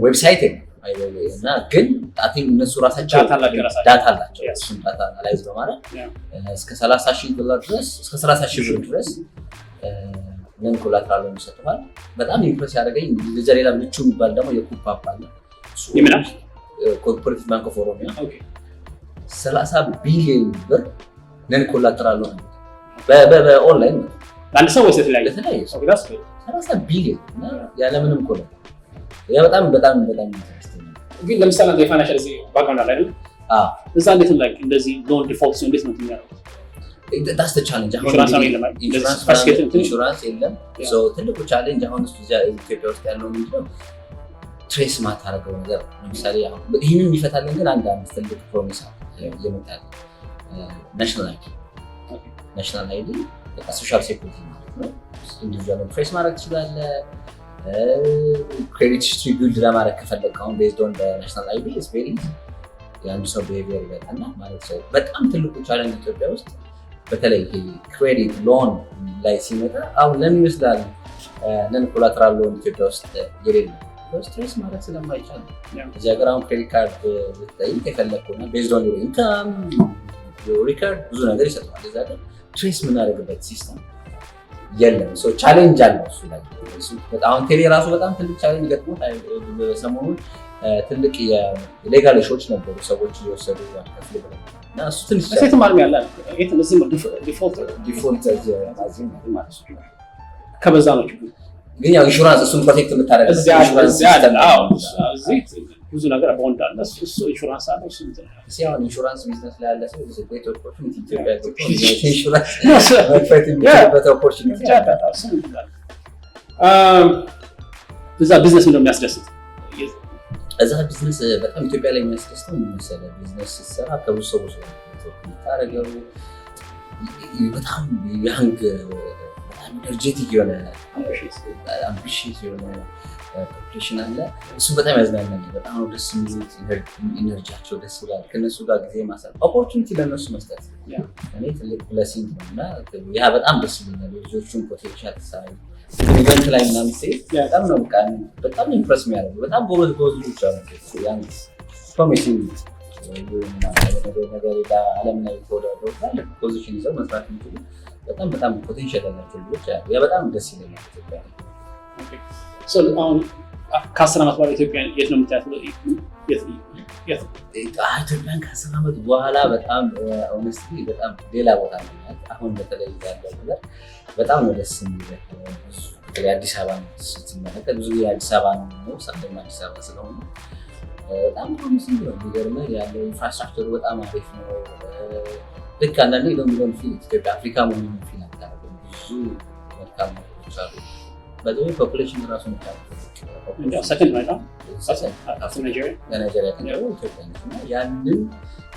ዌብሳይት እና ግን እነሱ ራሳቸው ዳታ አላቸው። እሱን ዳታ አናላይዝ በማድረግ እስከ $30,000 ድረስ እስከ $30,000 ድረስ ምን ኮላትራል የሚሰጡሃል። በጣም ኢምፕረስ ያደረገኝ ሌላ ምቹ የሚባል ደግሞ የኩፕ አፕ አለ። ኮርፖሬቲቭ ባንክ ኦፍ ኦሮሚያ 30 ቢሊዮን ብር ነን ኮላትራል ነው በኦንላይን ነው አንድ ሰው ወይስ የተለያየ ሰው 30 ቢሊዮን ያለ ምንም ኮላትራል ያ በጣም ግን ለምሳሌ አንተ የፋይናንሻል ባክግራውንድ አለ አይደል? እዛ እንዴት ነው እንደዚህ ሎን ዲፎልት እንዴት ነው የሚያደርጉት? that's the challenge ኢንሹራንስ የለም። so ትልቁ ቻሌንጅ አሁን ኢትዮጵያ ውስጥ ያለው ምንድነው ትሬስ ማታረገው ነገር ለምሳሌ አሁን ይሄንን ይፈታልን ግን አንድ ትልቅ ፕሮሚስ እየመጣለ ናሽናል አይዲ ሶሻል ሴኩሪቲ ማለት ነው። ኢንዲቪጁዋል ትሬስ ማድረግ ትችላለህ። ክሬዲት ሂስትሪ ቢልድ ለማድረግ ከፈለግ አሁን ቤዝድ ኦን ናሽናል አይዲ ኢዝ ቬሪ ኢዚ የአንድ ሰው ቢሄቪየር ይበጣና ማለት ነው። በጣም ትልቁ ቻሌንጅ ኢትዮጵያ ውስጥ በተለይ ክሬዲት ሎን ላይ ሲመጣ አሁን ለምን ይመስላል ነን ኮላትራል ሎን ኢትዮጵያ ውስጥ የሌለ ስትሬስ ማድረግ ስለማይቻል እዚህ ሀገር አሁን ክሬዲት ካርድ ብትጠይቅ የፈለግከውና ቤዝድ ኦን ዩር ኢንካም ሪከርድ ብዙ ነገር ይሰጠዋል። እዛ ግን ትሬስ የምናደርግበት ሲስተም የለም። ቻሌንጅ አለ እሱ ላይ። አሁን ቴሌ ራሱ በጣም ትልቅ ቻሌንጅ ገጥሞት ሰሞኑን ትልቅ የሌጋል ኢሹዎች ነበሩ። ሰዎች እየወሰዱ ከፍል ብለው እና እሱ ትንሽ ሴትም አልሚ ያለ ዲፎልት ከበዛ ነው ችግር ግን ያው ኢንሹራንስ እሱን ፕሮቴክት የምታደርገው ብዙ ነገር ቦንድ አለ፣ እሱ ኢንሹራንስ አለ። እሱ ሲሆን ኢንሹራንስ ቢዝነስ ላይ ያለ ሰው ኢትዮጵያ ኢንሹራንስ መክፈት የሚችልበት ኦፖርቹኒቲ አለ። እዛ ቢዝነስ ነው የሚያስደስት። እዛ ቢዝነስ በጣም ኢትዮጵያ ላይ የሚያስደስተው መሰለህ፣ ቢዝነስ ስትሰራ ከብዙ ሰዎች ጋር የምታደርገው በጣም ያንግ በጣም ኤነርጄቲክ የሆነ አምቢሽየስ የሆነ ፖፑሌሽን አለ። እሱ በጣም ያዝናናል። በጣም ነው ደስ የሚሉት፣ ኢነርጂያቸው ደስ ይላል። ከነሱ ጋር ጊዜ ማሳለፍ፣ ኦፖርቹኒቲ ለነሱ መስጠት እኔ ትልቅ ብለሲንግ ነው እና ያ በጣም ደስ ይለኛል። የልጆቹን ፖቴንሻል ሳይ ኢቨንት ላይ ምናምን ሲሄድ በጣም ነው በጣም ኢምፕረስ የሚያደርጉ በጣም ጎበዝ ልጆች አሉ። ያን ፕሮሚሲንግ ነገር ዓለም ላይ ተወዳድረው ትልቅ ፖዚሽን ይዘው መስራት የሚችሉ በጣም ፖቴንሻል ያላቸው ልጆች አሉ። ያ በጣም ደስ ይለኛል። ኢትዮጵያ አሁን ከ10 ዓመት በኋላ ኢትዮጵያን የት ነው የምታያት? ኢትዮጵያን ከ10 ዓመት በኋላ በጣም ኦነስትሊ በጣም ሌላ ቦታ ነው። አሁን በተለይ ያለው ነገር በጣም ነው ደስ የሚለው። በተለይ አዲስ አበባ ስትመለከት ብዙ የአዲስ አበባ ነው ሰንደማ አዲስ አበባ ስለሆነ በጣም ፕሮሚሲንግ ነው። የሚገርምህ ያለው ኢንፍራስትራክቸሩ በጣም አሪፍ ነው። ልክ አንዳንዴ ሎሚሎን ፊል ኢትዮጵያ አፍሪካ መሆኑን ፊል አታደርግም። ብዙ መልካም ነገሮች አሉ። በዚህ ፖፑሌሽን ራሱ ይቻላል ሰከንድ ላይ ነው ናይጄሪያ ኢትዮጵያ እና ያንን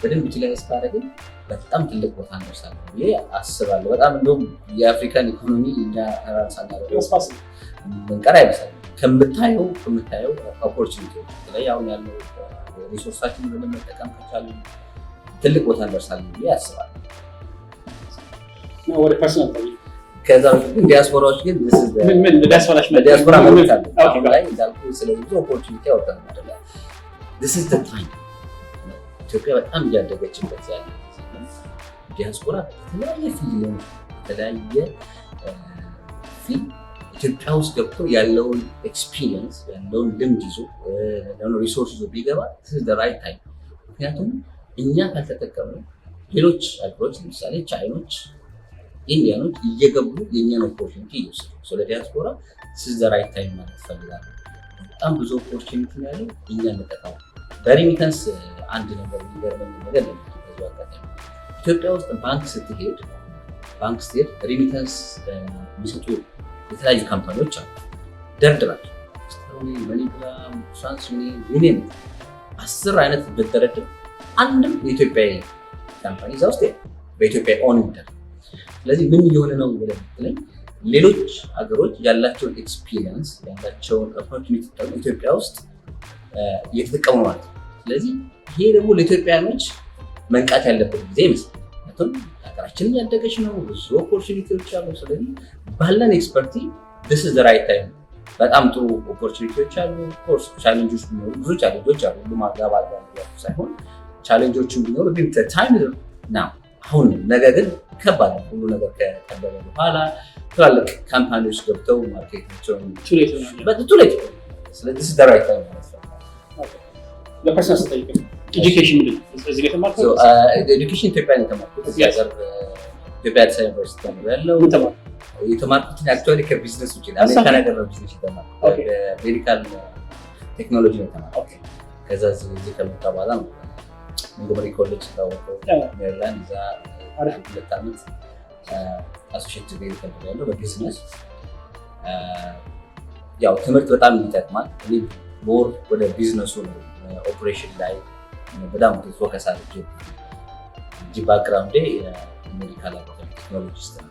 በደንብ ዩቲላይዝ ካደረግን በጣም ትልቅ ቦታ እንደርሳለን ብዬ አስባለሁ። በጣም እንደውም የአፍሪካን ኢኮኖሚ እኛ ራን ሳናደርገው ምንቀር አይመስለኝም። ከምታየው ኦፖርቹኒቲ ላይ አሁን ያለው ሪሶርሳችን በመጠቀም ከቻለን ትልቅ ቦታ እንደርሳለን ብዬ አስባለሁ። ወደ ፐርሰናል ከዛ በፊት ግን ዲያስፖራዎች ግን ዲያስፖራ ማለት አለ። አሁን ላይ እንዳልኩ ስለዚህ ብዙ ኦፖርቹኒቲ ያወጣል ማለት ነው። this is the time ኢትዮጵያ በጣም እያደገችበት ያለ ዲያስፖራ የተለያየ ፊልድ ኢትዮጵያ ውስጥ ገብቶ ያለውን ኤክስፒሪየንስ ያለውን ልምድ ይዞ ያለውን ሪሶርስ ይዞ ቢገባ this is the right time። ምክንያቱም እኛ ካልተጠቀምነው ሌሎች ሀገሮች ለምሳሌ ቻይኖች ኢንዲያኖች እየገቡ የኛን ኦፖርቹኒቲ ይወስዱ። ስለ ዲያስፖራ this is the right time ማለት ፈልጋለሁ። በጣም ብዙ ኦፖርቹኒቲ ያለው እኛ እንጠቀም። በሪሚተንስ አንድ ነገር የሚገርመኝ ነገር ነው። ኢትዮጵያ ውስጥ ባንክ ስትሄድ ሪሚተንስ የሚሰጡ የተለያዩ ካምፓኒዎች አሉ። ደርድራቸው መኒግራም፣ ትራንስዩኒየን 10 አይነት ብትደረድር አንድም የኢትዮጵያ ካምፓኒ እዛ ውስጥ በኢትዮጵያ ኦን ይደር። ስለዚህ ምን እየሆነ ነው ብለን ብትለኝ ሌሎች ሀገሮች ያላቸውን ኤክስፒሪየንስ ያላቸውን ኦፖርቹኒቲ ኢትዮጵያ ውስጥ እየተጠቀሙ ማለት ነው። ስለዚህ ይሄ ደግሞ ለኢትዮጵያኖች መንቃት ያለበት ጊዜ ይመስላል። ምክንያቱም ሀገራችንን ያደገች ነው፣ ብዙ ኦፖርቹኒቲዎች አሉ። ስለዚህ ባለን ኤክስፐርቲ this is the right time። በጣም ጥሩ ኦፖርቹኒቲዎች አሉ። ኮርስ ቻሌንጆች ቢኖሩ ብዙ ቻሌንጆች አሉ። ሁሉ ማጋባል ሳይሆን ቻሌንጆችን ቢኖሩ ግን ታይም ነው አሁን። ነገር ግን ከባድ ነው። ሁሉ ነገር ከቀደመ በኋላ ትላልቅ ካምፓኒዎች ገብተው ማርኬታቸውን ቱሌት። ስለዚህ this is the right time ማለት ነው። ለፐርሰናል ስጠይቅ ኤጁኬሽን ምንድን ነው? እዚህ ላይ ተማርኩት። ኤጁኬሽን ኢትዮጵያ ነው የተማርኩት። እዚህ ሀገር ኢትዮጵያ አዲስ አበባ ዩኒቨርሲቲ ተምሬያለሁ። የተማርኩት አክቹዋሊ ከቢዝነስ ውጭ ነው። አሜሪካን ሀገር ነው ቢዝነስ የተማርኩት። ሜዲካል ቴክኖሎጂ ነው የተማርኩት። ከዛ እዚህ ከመጣ በኋላ ነው ሞንጎመሪ ኮሌጅ ታወቀው ሜሪላንድ እዛ 2 ዓመት አሶሺየት ዲግሪ ተምሬያለሁ በቢዝነስ። ያው ትምህርት በጣም ይጠቅማል። እኔ ሞር ወደ ቢዝነሱ ነው ኦፕሬሽን ላይ በጣም ፎከስ አድርጌ እንጂ ባክግራውንዴ የሜዲካል ቴክኖሎጂስት ነው።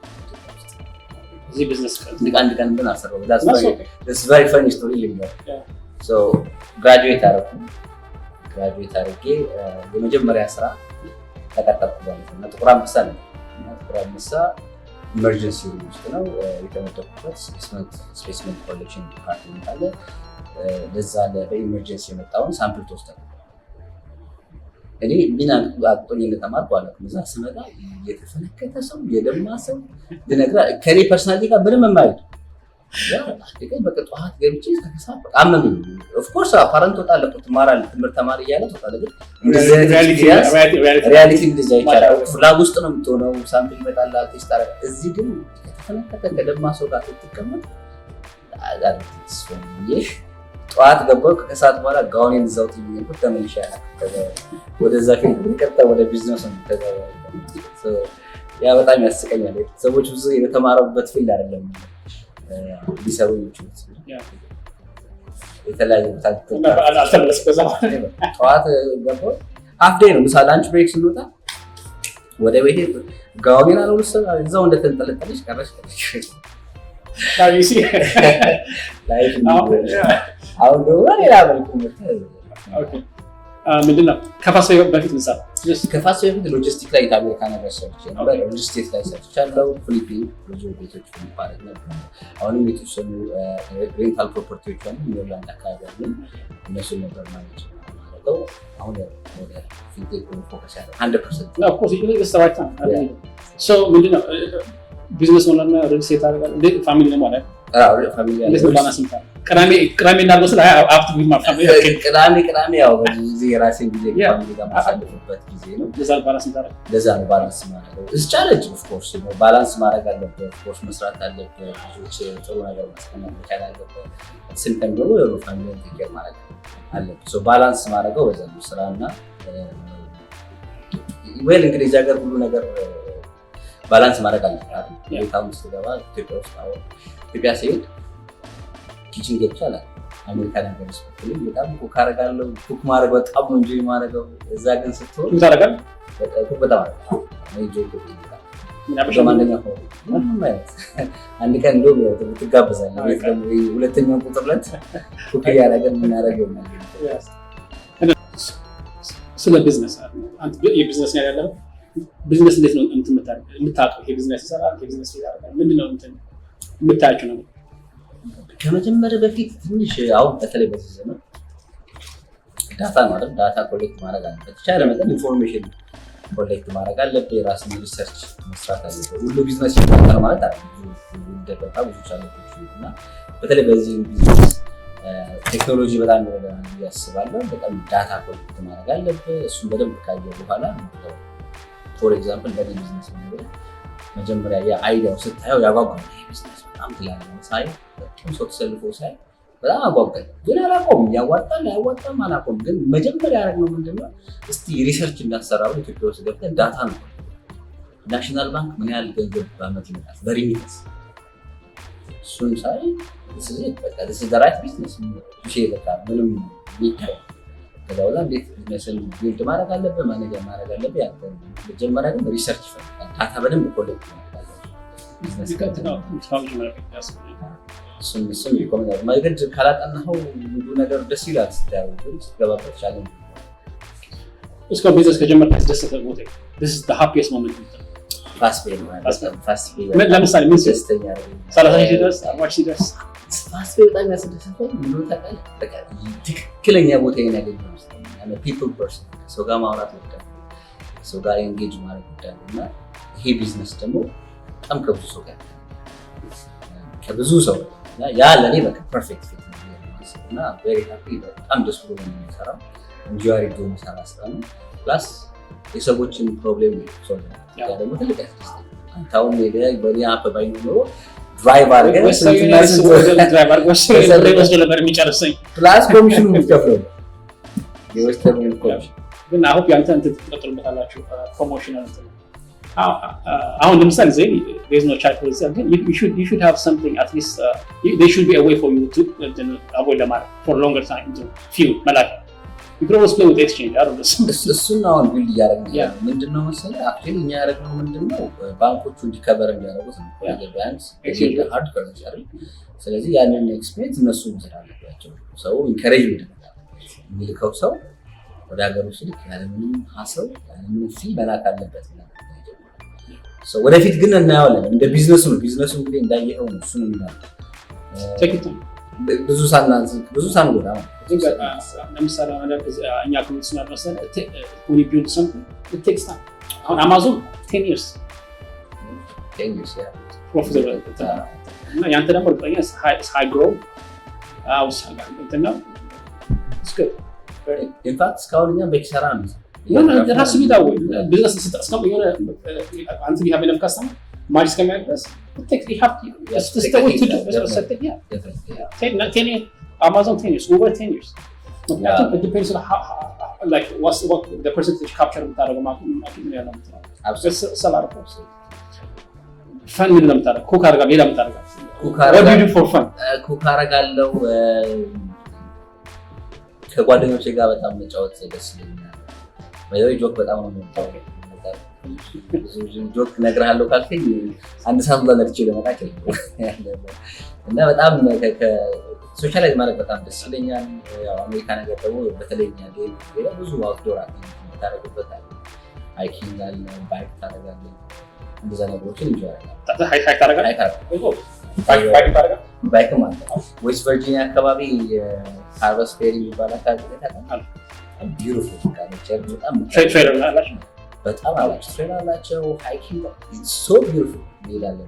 እዚህ ቢዝነስ አንድ ቀን ምን አሰራው that's very funny story ልንገር። so graduate አድርጌ የመጀመሪያ ስራ ተቀጠርኩ ማለት ነው። ጥቁር አንበሳ ነው። ጥቁር አንበሳ ኢመርጀንሲ ውስጥ ነው የተመደብኩበት። ስፔስመንት ኮሌክሽን ዲፓርትመንት አለ። ለዛ በኢመርጀንሲ የመጣውን ሳምፕል ተወስደን እኔ ምን አቅጦኝ እንደተማርኩ አላውቅም። እዛ ስመጣ የተፈነከተ ሰው የደማ ሰው ልነግርህ ከኔ ፐርሰናሊቲ ጋር ምንም የማይሄድ በቃ ጠዋት ገብቼ ተከሳት አመመኝ። ኦፍኮርስ ፓረንት ወጣለህ ትማራለህ፣ ትምህርት ተማሪ እያለ ትወጣለህ። ግን ሪያሊቲ እንደዚያ ይቻላል። ፍላግ ውስጥ ነው የምትሆነው። ሳምፕል ይመጣልሃል፣ ቴስት አደረግ። እዚህ ግን ከተፈነከተ ከደማ ሰው ጋር ስትቀመጥ ጠዋት ገባሁ ከሰዓት በኋላ ጋውኔን እዛው ትይኝኩት ተመልሼ ወደዛ ፊልድ ቀጥታ ወደ ቢዝነስ ነው ያ በጣም ያስቀኛል። ሰዎች ብዙ የተማረበት ፊልድ አይደለም ሊሰሩ የሚችሉት የተለያዩ ጠዋት ገባሁ ሃፍ ዴይ ነው ምሳ ላንች ብሬክ ስንወጣ ወደ ቤቴ ጋውኔን አለውስ እዛው እንደተንጠለጠለች ቀረች አሁን ደግሞ ሌላ መልኩ ምንድነው ከፋስ በፊት ምሳ ከፋስ በፊት ሎጂስቲክ ላይ የአሜሪካ ነገር ሰርቼ ነበር። ሎጂስቲክ ላይ ሰርቻለሁ። ፊሊፒን ብዙ ቤቶች ማለት ነበር። አሁንም የተወሰኑ ሬንታል ፕሮፐርቲዎች አሉ ኒውዚላንድ አካባቢ አሉ። እነሱ ነበር ማለት ነው። አሁን ወደ ፊንቴክ ፎከስ ያለው 100% of course you just right now so ምንድነው ቢዝነስ ሆነና ሪል ስቴት አደረጋለሁ እንዴ ፋሚሊ ነው ማለት ፋሚሊ እንዴት ነው ባላንስ እንታ ቅዳሜ እና በስለ አፍት ቢል ማፋ ቅዳሜ ያው በዚህ የራሴን ጊዜ ፋሚሊ ጋር ማሳለፍበት ጊዜ ነው። ለዛ ነው ባላንስ ማለት ነው። ቻሌንጅ ኦፍ ኮርስ ነው ባላንስ ማድረግ አለበት። ኦፍ ኮርስ መስራት አለበት። ብዙዎች ጥሩ ነገር ማስቀመጥ መቻል አለበት። ስንተም ደግሞ የሆነ ፋሚሊ ቴኬር ማለት አለበት። ሶ ባላንስ ማድረገው በዛ ነው ስራና ወይ እንግዲህ እዚህ ሀገር ሁሉ ነገር ባላንስ ማድረግ አለበት። ቤታው ውስጥ ገባ ኢትዮጵያ ውስጥ አሁን ኢትዮጵያ ሲሄድ ኪችን ገብቻለ አሜሪካ ነገር ስፖርት በጣም ኩክ አደርጋለሁ። ኩክ ማድረግ በጣም ነው እንጂ ማድረገው እዛ ግን ስትሆን ታረጋል በጣም አንድ ቀን እንደውም ትጋበዛለህ ቤት ደግሞ ሁለተኛው ቁጥር ዕለት ኩክ ያደረገን የምናደርገው ስለ ቢዝነስ አንተ የቢዝነስ ነው ያለው ቢዝነስ እንዴት ነው የምታውቀው? የቢዝነስ ይሰራል የቢዝነስ ይላል ምንድነው እንትን የምታውቀው ነው? ከመጀመሪያ በፊት ትንሽ አሁን በተለይ በዚህ ዘመን ዳታ ማለት ዳታ ኮሌክት ማድረግ አለበት። ቻለ መጠን ኢንፎርሜሽን ኮሌክት ማድረግ አለበት። የራስን ሪሰርች መስራት አለበት። ሁሉ ቢዝነስ ይፈጠራል ማለት አይደለም። እንደበቃ ብዙ ቻለንጆች እና በተለይ በዚህ ቢዝነስ ቴክኖሎጂ በጣም ይረዳናል ብዬ አስባለሁ። በጣም ዳታ ኮሌክት ማድረግ አለበት። እሱን በደንብ ካየሁ በኋላ ፎር ኤግዛምፕል በኔ ቢዝነስ ነው መጀመሪያ የአይዲያው ስታየው ያጓጓል። ቢዝነስ በጣም ትላለህ ሳይ በጣም ሰው ተሰልፎ ሳይ በጣም አጓጓል። ግን አላቆም ያዋጣል አያዋጣም አላቆም። ግን መጀመሪያ ያደረግነው ምንድነው እስቲ ሪሰርች እንዳሰራው ኢትዮጵያ ውስጥ ገብተን ዳታ ነው ናሽናል ባንክ ምን ያህል ገንዘብ በአመት ይመጣል በሪሚተንስ እሱን ሳይ this is the right business በቃ ምንም ይታይ ከዛው ላይ እንዴት ቢዝነስን ቢልድ ማድረግ አለበት ማኔጀር ማድረግ አለበት። ያንተ መጀመሪያ ግን ሪሰርች ይፈልጋል። ዳታ በደንብ ኮሌክት ማድረግ አለበት። ቢዝነስ ከተናው ታውጅ ማድረግ ያስፈልጋል። እሱም ይቆማል ማለት ካላጠናኸው ሁሉ ነገር ደስ ይላል ስታየው ግን ስትገባበት ቻሌንጅ እስከ ቢዝነስ ከጀመርክ ደስተኛ ቦታ this is the happiest moment ፋስት ፔይ ለምሳሌ ምን ደስተኛ 30 ሺህ ድረስ 40 ሺህ ድረስ ፋስት ፔይ በጣም ያስደስተኝ ምን ታውቃለህ? በቃ ትክክለኛ ቦታዬን ያገኘሁት ፒፕል ፐርሰን ሰው ጋር ማውራት ወዳለሁ፣ ሰው ጋር ኤንጌጅ ማድረግ ወዳለሁ እና ይሄ ቢዝነስ ደግሞ በጣም ከብዙ ሰው ጋር ከብዙ ሰው ያ ለኔ በቃ ፐርፌክት ፊት ነው እና ቬሪ ሃፒ በጣም ደስ ብሎ ነው የሚሰራው። እንጆይ አድርጎ የሚሰራ ስራ ነው። ፕላስ የሰዎችን ፕሮብሌም ሶልቭ ያ ደግሞ ትልቅ ያስደስታል። አንተውም ሄደህ በእኔ አፕ ባይኖር ድራይቭ አድርገህ ነበር የሚጨርሰኝ ፕላስ ኮሚሽኑ የምትከፍለው የወስተርን ኮሚሽን ግን አሁን ያንተ እንትን ትቀጥሉበታላችሁ ፕሮሞሽናል እንትን አሁን ለምሳሌ ዘይ there's no chat with them you should have something at least there should be a way for you to avoid the market for longer time to fuel malak you can always play with exchange I don't know እሱን አሁን ቢልድ እያደረግን ምንድነው መሰለህ አክቹዋሊ እኛ ያደረግነው ምንድነው ባንኮቹ እንዲከበር እንዲያደርጉት ነው ቢያንስ ሃርድ ከረንሲ አይደል። ስለዚህ ያንን ኤክስፔሪንስ እነሱ መስራት አለባቸው። ሰው ኢንካሬጅ የሚልከው ሰው ወደ ሀገሩ ሲልክ ያለምንም ሀሰብ ያለምንም ፊ መላክ አለበት ነው። ወደፊት ግን እናየዋለን እንደ ቢዝነሱ ነው። ቢዝነሱ እንግዲህ እንዳየኸው ነው። እሱን እናያለን ብዙ ሳንጎዳ ለምሳሌ እኛ ኮሚኒቲ መሰለ when you build something it takes time አሁን አማዞን 10 years profitable እና ያንተ ደግሞ በጣም high grow እንትና it's good in fact እስካሁን እኛ በኪሳራ ነው ራሱ ቢታወ ቢዝነስ ስትስከም የሆነ አንተ ቢሃብ ለምካስታ ማጅ እስከሚያደርስ Amazon 10 years, over 10 years. ምክንያቱም it depends on how like what the percentage capture የምታደርገው ማርኬት ምን ያለው ነው። ሰላም ፈን ምን ለምታደርገው ኩክ አድርጋ ሌላ የምታደርገው what do you do for fun? ኩክ አደርጋለሁ። ከጓደኞቼ ጋር በጣም መጫወት ደስ ይለኛል። ወይ ጆክ በጣም ነው የምወደው። ጆክ እነግርሃለሁ ካልከኝ አንድ ሰዓት ለነርጂ ለመጣች እና በጣም ሶሻላይዝ ማለት በጣም ደስ ይለኛል። ያው አሜሪካ ነገር ደግሞ በተለይኛ ብዙ አውትዶር አክቲቪቲ ታደርግበታል። ሃይኪንግ አለ፣ ባይክ ታደርጋለህ። እንደዛ ነገሮችን ይጀራል። ሃይክ ታደርጋለህ? ባይክም አለ። ዌስት ቨርጂኒያ አካባቢ ሃርቨስት ፌሪ የሚባል አካባቢ ታውቃለህ? ቢዩቲፉል ካለቸር በጣም ትሬለር አላቸው። በጣም አላቸው ትሬለር አላቸው። ሃይኪንግ ሶ ቢዩቲፉል ይላል።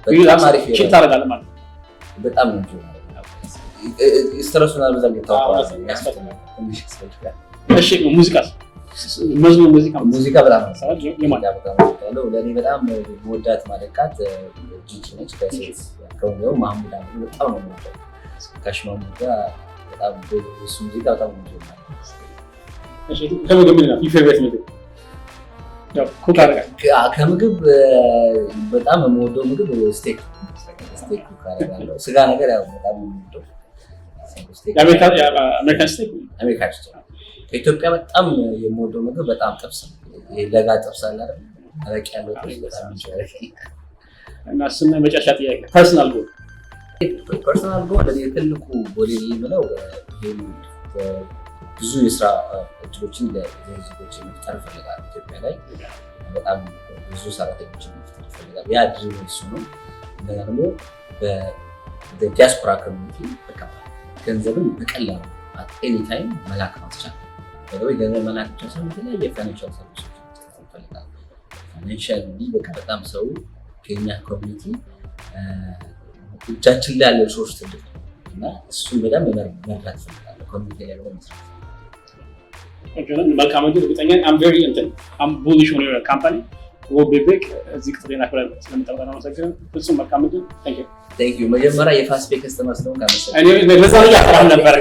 በጣም አሪፍ ቺት ታደርጋለህ ማለት ነው። በጣም ነው ማለት ስትረሱናል በዛ ጌታው እሺ ሙዚቃ መዝሙር ሙዚቃ በጣም ነው ለኔ በጣም ወዳት ማለቃት ጂጂ ነች። ከሴት ከሆነው ማህሙድ አህመድ በጣም ነው የምወደው። ከሽማሙ ጋር በጣም ብዙ ሙዚቃ በጣም ነው የምወደው። እሺ ከምግብ ምን ነው ፌቨሪት ምግብ? ከምግብ በጣም የምወደው ምግብ ስቴክ ኩክ አደርጋለሁ። ስጋ ነገር ያው በጣም ነው የምወደው። አሜሪካን ስቴክ ከኢትዮጵያ በጣም የምወደው ምግብ በጣም ጥብስ ነው። ለጋ ጥብስ አለ አይደል? አረቅ ያለው ጥብስ በጣም ይቻላል። እና ስም መጨረሻ ጥያቄ ፐርሰናል ጎል ለኔ ትልቁ ጎል የምለው ብዙ የስራ እድሎችን ለዜጎች መፍጠር እፈልጋለሁ። ኢትዮጵያ ላይ በጣም ብዙ ሰራተኞችን መፍጠር እፈልጋለሁ። ያ ድሪም እሱ ነው። እንደገና ደግሞ በዲያስፖራ ኮሚኒቲ በቃ ገንዘብን በቀላሉ at any time መላክ ማስቻል ወይ ገንዘብ መላክ ብቻ ሳይሆን የተለያየ ፋይናንሻል ሰርቪሶች ይፈልጋል። ፋይናንሻል በቃ በጣም ሰው ከኛ ኮሚኒቲ እጃችን ላይ ያለው ሶርስ ትልቅ እና እሱን በጣም መርዳት እፈልጋለሁ። ኮሚኒቲ ላይ መስራት መልካም ነው። እርግጠኛ I'm bullish on your company. We'll be big. እዚህ ቅጥሬና ስለምጠብቀው ነው። መሰግነን ፍጹም መልካም ነው። Thank you. መጀመሪያ የፋስት ፔ ከስተመር ስለሆንክ እኔ ለዛ ያፈራም ነበር